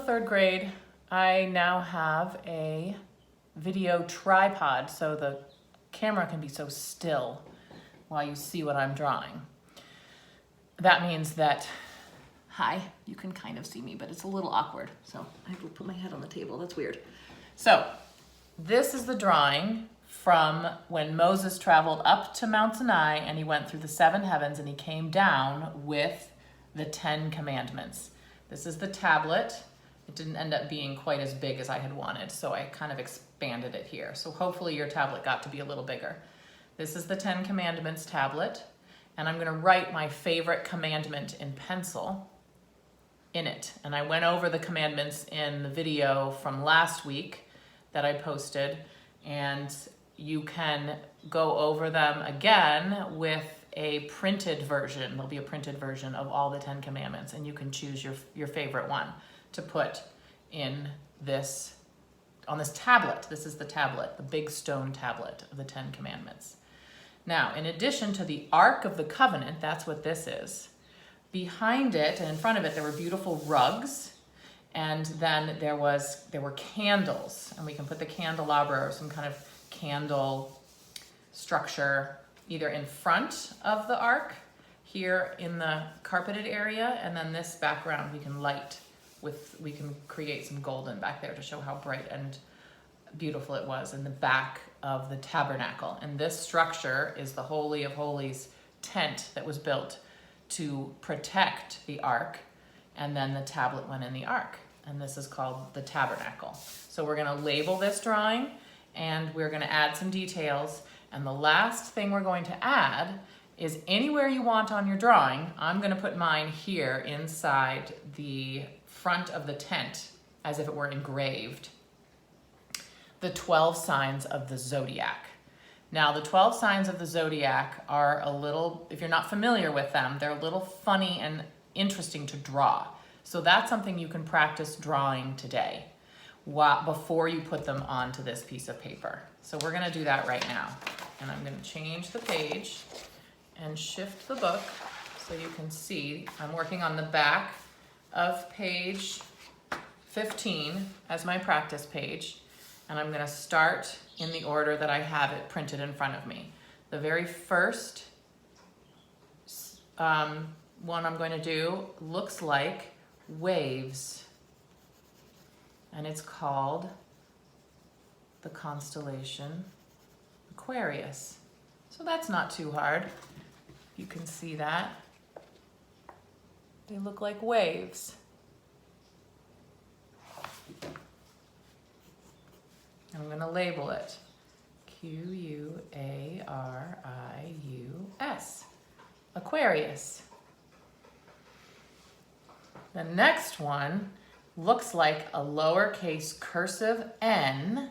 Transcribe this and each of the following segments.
third grade, I now have a video tripod so the camera can be so still while you see what I'm drawing. That means that, hi, you can kind of see me, but it's a little awkward. So I have to put my head on the table, that's weird. So this is the drawing from when Moses traveled up to Mount Sinai and he went through the 7 heavens and he came down with the 10 commandments. This is the tablet. It didn't end up being quite as big as I had wanted, so I kind of expanded it here. So hopefully your tablet got to be a little bigger. This is the 10 commandments tablet, and I'm gonna write my favorite commandment in pencil in it. And I went over the commandments in the video from last week that I posted, and you can go over them again with a printed version. There'll be a printed version of all the 10 commandments, and you can choose your favorite one to put in this, on this tablet. This is the tablet, the big stone tablet of the 10 commandments. Now, in addition to the Ark of the Covenant, that's what this is, behind it and in front of it, there were beautiful rugs, and then there were candles, and we can put the candelabra or some kind of candle structure either in front of the ark here in the carpeted area, and then this background we can light with, we can create some golden back there to show how bright and beautiful it was in the back of the tabernacle. And this structure is the Holy of Holies tent that was built to protect the ark, and then the tablet went in the ark, and this is called the tabernacle. So we're gonna label this drawing, and we're gonna add some details, and the last thing we're going to add is anywhere you want on your drawing. I'm gonna put mine here inside the front of the tent as if it were engraved, the 12 signs of the zodiac. Now, the 12 signs of the zodiac are a little, if you're not familiar with them, they're a little funny and interesting to draw. So that's something you can practice drawing today before you put them onto this piece of paper. So we're gonna do that right now. And I'm gonna change the page and shift the book so you can see. I'm working on the back of page 15 as my practice page. And I'm gonna start in the order that I have it printed in front of me. The very first one I'm going to do looks like waves, and it's called the constellation Aquarius. So that's not too hard. You can see that. They look like waves. I'm going to label it Q-U-A-R-I-U-S, Aquarius. The next one looks like a lowercase cursive N,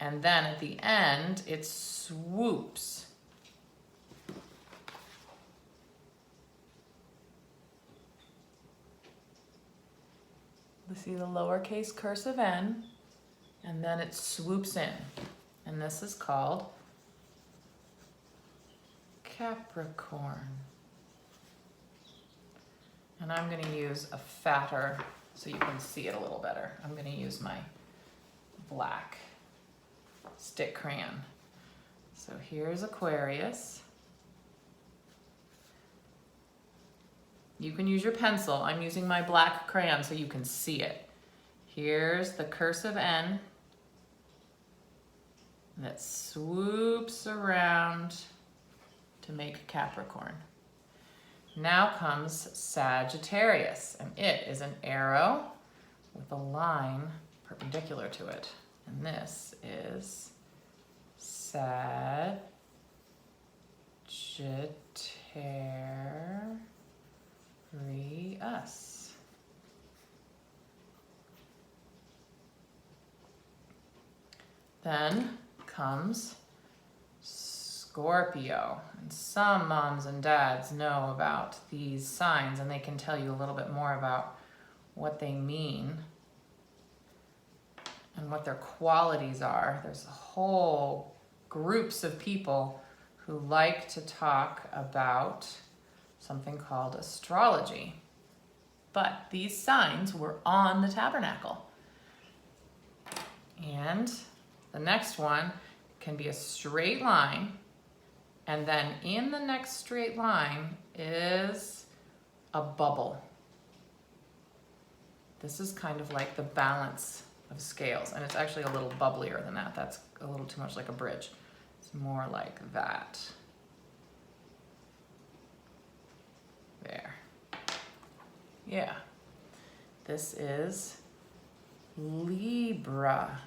and then at the end it swoops. You see the lowercase cursive N, and then it swoops in. And this is called Capricorn. And I'm gonna use a fatter so you can see it a little better. I'm gonna use my black stick crayon. So here's Aquarius. You can use your pencil. I'm using my black crayon so you can see it. Here's the cursive N that swoops around to make Capricorn. Now comes Sagittarius, and it is an arrow with a line perpendicular to it. And this is Sagittarius. Then comes Scorpio. And some moms and dads know about these signs, and they can tell you a little bit more about what they mean and what their qualities are. There's whole groups of people who like to talk about something called astrology. but these signs were on the tabernacle. And the next one can be a straight line, and then in the next straight line is a bubble. This is kind of like the balance of scales, and it's actually a little bubblier than that. That's a little too much like a bridge. It's more like that. There. Yeah. This is Libra.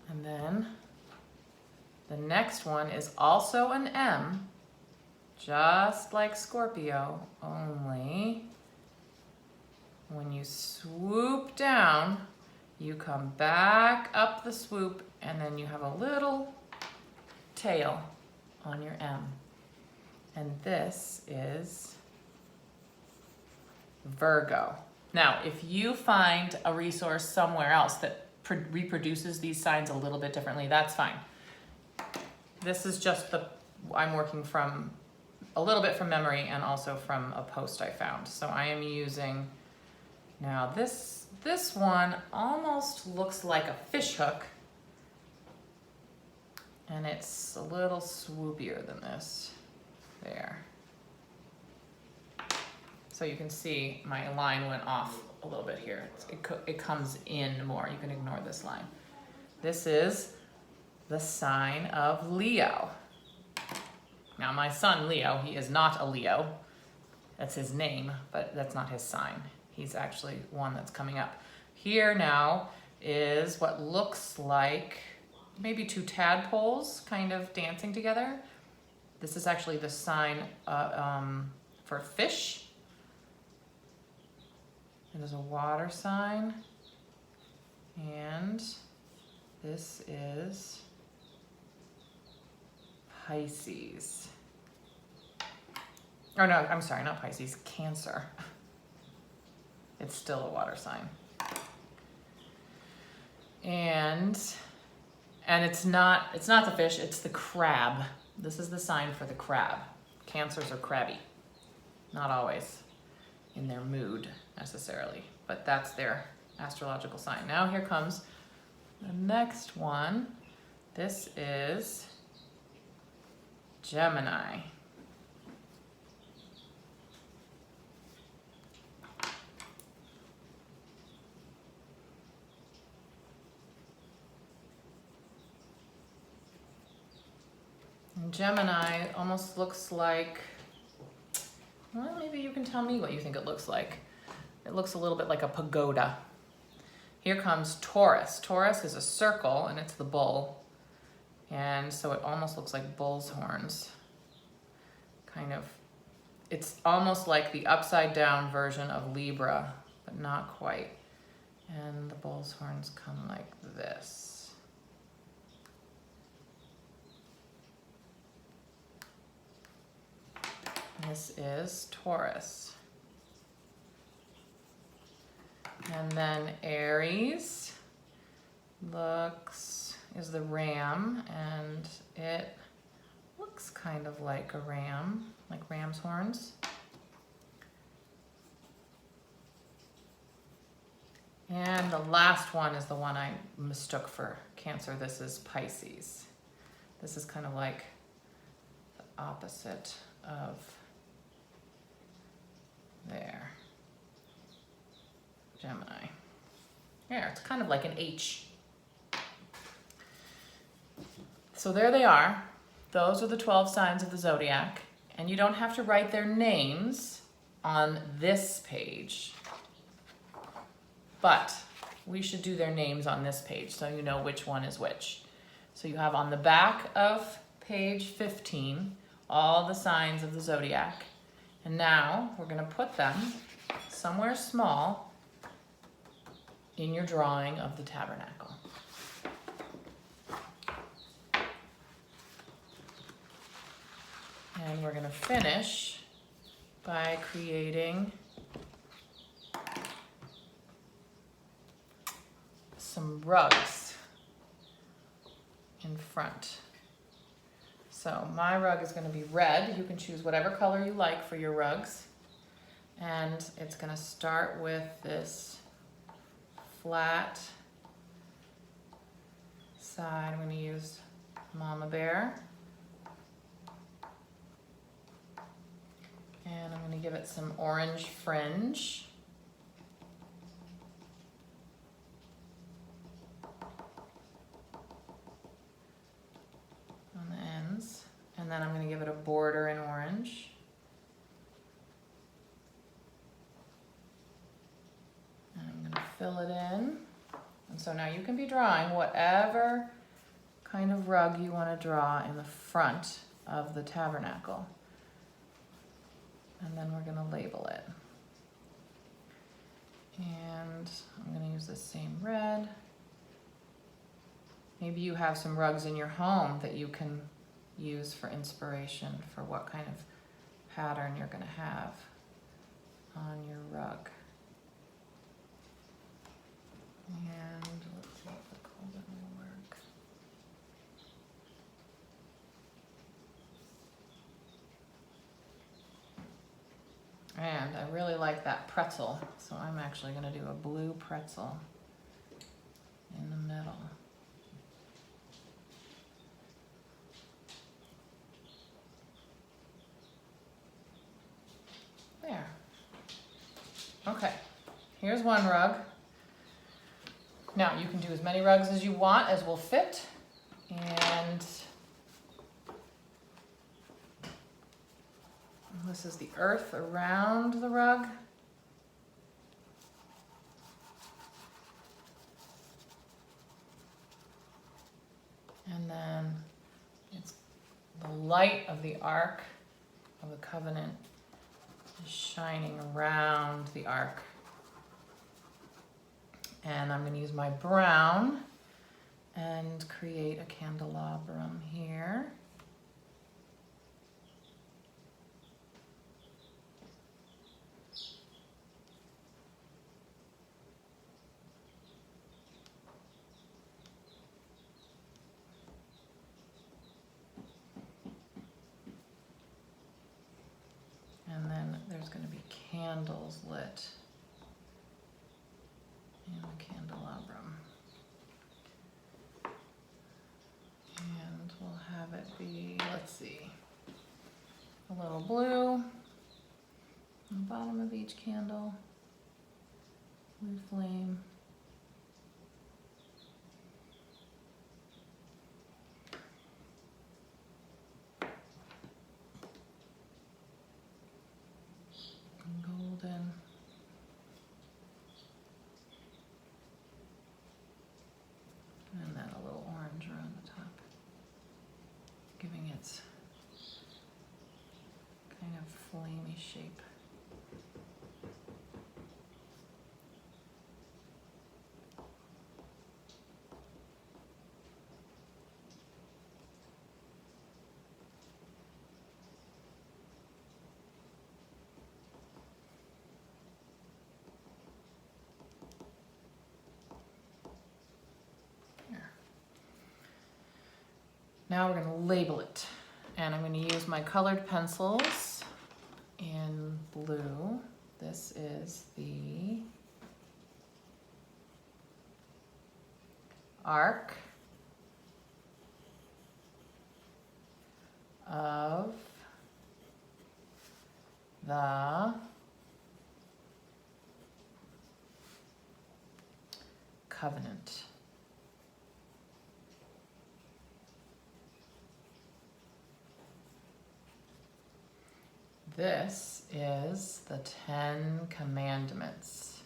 And then the next one is also an M, just like Scorpio, only when you swoop down, you come back up the swoop, and then you have a little tail on your M. And this is Virgo. Now, if you find a resource somewhere else that reproduces these signs a little bit differently, that's fine. This is just I'm working from a little bit from memory and also from a post I found. So I am using, now this one almost looks like a fish hook, and it's a little swoopier than this. There. So you can see my line went off a little bit here. It comes in more. You can ignore this line. This is the sign of Leo. Now my son Leo, he is not a Leo. That's his name, but that's not his sign. He's actually one that's coming up. Here now is what looks like maybe two tadpoles kind of dancing together. This is actually the sign for fish. It is a water sign. And this is Pisces. Oh no, I'm sorry, not Pisces, Cancer. It's still a water sign. And it's not the fish, it's the crab. This is the sign for the crab. Cancers are crabby. Not always in their mood necessarily, but that's their astrological sign. Now here comes the next one. This is Gemini. And Gemini almost looks like, well, maybe you can tell me what you think it looks like. It looks a little bit like a pagoda. Here comes Taurus. Taurus is a circle, and it's the bull. And so it almost looks like bull's horns. Kind of, it's almost like the upside down version of Libra, but not quite. And the bull's horns come like this. This is Taurus. And then Aries is the ram, and it looks kind of like a ram, like ram's horns. And the last one is the one I mistook for Cancer. This is Pisces. This is kind of like the opposite of there. Gemini. Yeah, it's kind of like an H. So there they are. Those are the 12 signs of the zodiac. And you don't have to write their names on this page. But we should do their names on this page so you know which one is which. So you have on the back of page 15 all the signs of the zodiac. And now we're going to put them somewhere small in your drawing of the tabernacle. And we're going to finish by creating some rugs in front. So my rug is going to be red. You can choose whatever color you like for your rugs. And it's going to start with this flat side. I'm going to use Mama Bear. And I'm going to give it some orange fringe. On the ends. And then I'm going to give it a border in orange. And I'm going to fill it in. And so now you can be drawing whatever kind of rug you want to draw in the front of the tabernacle. And then we're going to label it. And I'm going to use the same red. Maybe you have some rugs in your home that you can use for inspiration for what kind of pattern you're going to have on your rug. And let's see if the color will work. And I really like that pretzel, so I'm actually going to do a blue pretzel in the middle. There. Okay, here's one rug. Now you can do as many rugs as you want as will fit, and this is the earth around the rug. And then it's the light of the Ark of the Covenant is shining around the Ark. And I'm going to use my brown and create a candelabrum here. And then there's going to be candles lit in the candelabrum. And we'll have it be, let's see, a little blue on the bottom of each candle, blue flame. Golden. And then a little orange around the top, giving its kind of flamey shape. Now we're going to label it, and I'm going to use my colored pencils in blue. This is the Ark of the Covenant. This is the 10 Commandments.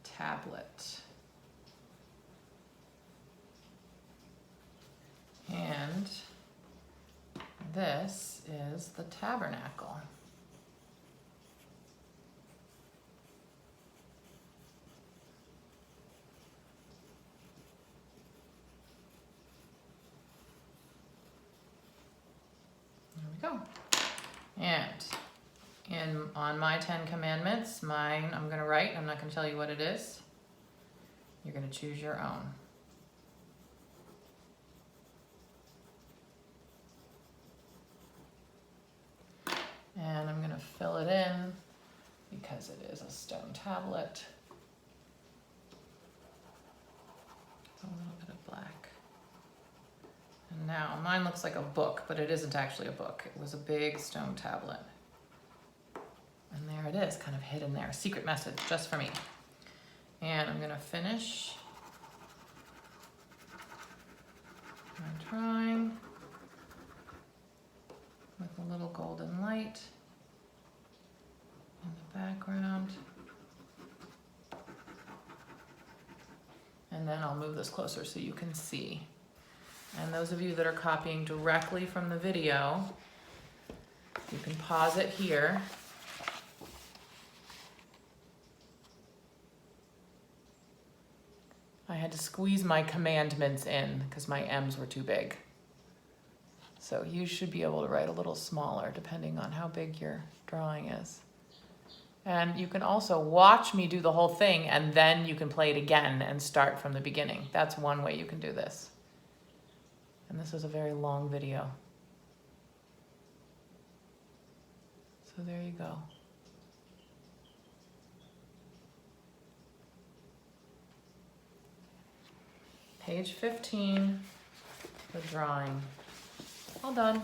Tablet. And this is the tabernacle. And on my 10 commandments, mine I'm gonna write, I'm not gonna tell you what it is. You're gonna choose your own. And I'm gonna fill it in because it is a stone tablet. A little bit of black. And now mine looks like a book, but it isn't actually a book. It was a big stone tablet. And there it is, kind of hidden there. Secret message just for me. And I'm gonna finish my drawing with a little golden light in the background. And then I'll move this closer so you can see. And those of you that are copying directly from the video, you can pause it here. I had to squeeze my commandments in because my M's were too big. So you should be able to write a little smaller depending on how big your drawing is. And you can also watch me do the whole thing and then you can play it again and start from the beginning. That's one way you can do this. And this is a very long video. So there you go. Page 15, the drawing. All done.